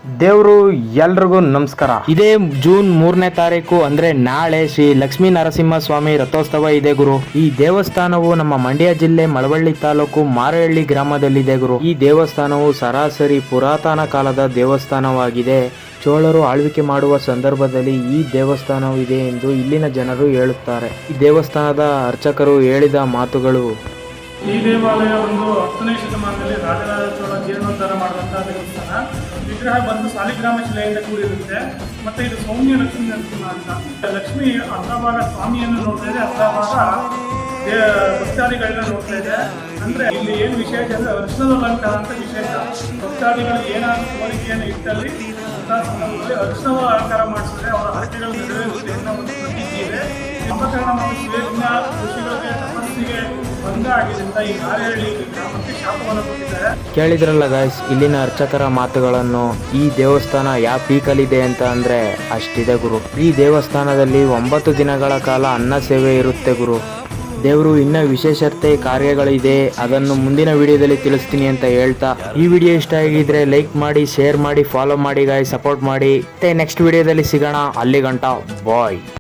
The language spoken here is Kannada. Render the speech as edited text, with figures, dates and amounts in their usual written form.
ದೇವರು ಎಲ್ರಿಗೂ ನಮಸ್ಕಾರ. ಇದೇ ಜೂನ್ 3ನೇ ತಾರೀಕು ಅಂದ್ರೆ ನಾಳೆ ಶ್ರೀ ಲಕ್ಷ್ಮೀ ನರಸಿಂಹ ಸ್ವಾಮಿ ರಥೋತ್ಸವ ಇದೆ ಗುರು. ಈ ದೇವಸ್ಥಾನವು ನಮ್ಮ ಮಂಡ್ಯ ಜಿಲ್ಲೆ ಮಳವಳ್ಳಿ ತಾಲೂಕು ಮಾರಹಳ್ಳಿ ಗ್ರಾಮದಲ್ಲಿದೆ ಗುರು. ಈ ದೇವಸ್ಥಾನವು ಸರಾಸರಿ ಪುರಾತನ ಕಾಲದ ದೇವಸ್ಥಾನವಾಗಿದೆ. ಚೋಳರು ಆಳ್ವಿಕೆ ಮಾಡುವ ಸಂದರ್ಭದಲ್ಲಿ ಈ ದೇವಸ್ಥಾನವಿದೆ ಎಂದು ಇಲ್ಲಿನ ಜನರು ಹೇಳುತ್ತಾರೆ. ಈ ದೇವಸ್ಥಾನದ ಅರ್ಚಕರು ಹೇಳಿದ ಮಾತುಗಳು. ಈ ದೇವಾಲಯ ಒಂದು 10ನೇ ಶತಮಾನದಲ್ಲಿ ರಾಜರಾಜ ಚೋಳ ಜೀರ್ಣೋದ್ಧಾರ ಮಾಡಿದಂತಹ ದೇವಸ್ಥಾನ. ವಿಗ್ರಹ ಬಂದು ಸಾಲಿಗ್ರಾಮ ಶಿಲೆಯಿಂದ ಕೂಡಿರುತ್ತೆ. ಮತ್ತೆ ಇದು ಸೌಮ್ಯ ಲಕ್ಷ್ಮೀ ನರಸಿಂಹ ಅಂತ. ಲಕ್ಷ್ಮಿ ಅರ್ಧ ಭಾಗ ಸ್ವಾಮಿಯನ್ನು ನೋಡ್ತಾ ಇದೆ, ಅರ್ಧ ಭಾಗ ಭಕ್ತಾದಿಗಳನ್ನ ನೋಡ್ತಾ ಇದೆ. ಅಂದ್ರೆ ಇಲ್ಲಿ ಏನು ವಿಶೇಷ ಅಂದ್ರೆ ಅರ್ಶನದ ಅಲಂಕಾರ ಅಂತ ವಿಶೇಷ. ಭಕ್ತಾದಿಗಳಿಗೆ ಏನಾದರೂ ಕೋರಿಕೆಯನ್ನು ಇಟ್ಟಲ್ಲಿ ಅಂತ ಸಂದರ್ಭದಲ್ಲಿ ಅರ್ಶನದ ಅಲಂಕಾರ ಮಾಡಿಸಿದ್ರೆ ಅವರ ಹರಕೆಗಳು ನೆರವೇರುತ್ತೆ ಅನ್ನೋ ಒಂದು ಪ್ರತೀತಿ ಇದೆ. ನಾಮಕರಣ ಮಾಡಿಸಿದ್ರೆ ಇನ್ನ ಋಷಿಗಳಿಗೆ ತಪಸ್ಸಿಗೆ ಭಂಗ ಆಗಿದೆ ಅಂತ ಈ ಮಾರಹಳ್ಳಿ ಗ್ರಾಮಕ್ಕೆ ಶಾಪವನ್ನು ಕೊಟ್ಟಿದ್ದಾರೆ. ಕೇಳಿದ್ರಲ್ಲ ಗಾಯ್ಸ್, ಇಲ್ಲಿನ ಅರ್ಚಕರ ಮಾತುಗಳನ್ನು. ಈ ದೇವಸ್ಥಾನ ಯಾವ ಪೀಕಲ್ಲಿದೆ ಅಂತ ಅಂದ್ರೆ ಅಷ್ಟಿದೆ ಗುರು. ಈ ದೇವಸ್ಥಾನದಲ್ಲಿ 9 ದಿನಗಳ ಕಾಲ ಅನ್ನ ಸೇವೆ ಇರುತ್ತೆ ಗುರು. ದೇವರು ಇನ್ನ ವಿಶೇಷತೆ ಕಾರ್ಯಗಳಿದೆ, ಅದನ್ನು ಮುಂದಿನ ವಿಡಿಯೋದಲ್ಲಿ ತಿಳಿಸ್ತೀನಿ ಅಂತ ಹೇಳ್ತಾ, ಈ ವಿಡಿಯೋ ಇಷ್ಟ ಆಗಿದ್ರೆ ಲೈಕ್ ಮಾಡಿ, ಶೇರ್ ಮಾಡಿ, ಫಾಲೋ ಮಾಡಿ ಗಾಯ್ಸ್, ಸಪೋರ್ಟ್ ಮಾಡಿ. ಮತ್ತೆ ನೆಕ್ಸ್ಟ್ ವಿಡಿಯೋದಲ್ಲಿ ಸಿಗೋಣ. ಅಲ್ಲಿ ಗಂಟ ಬಾಯ್.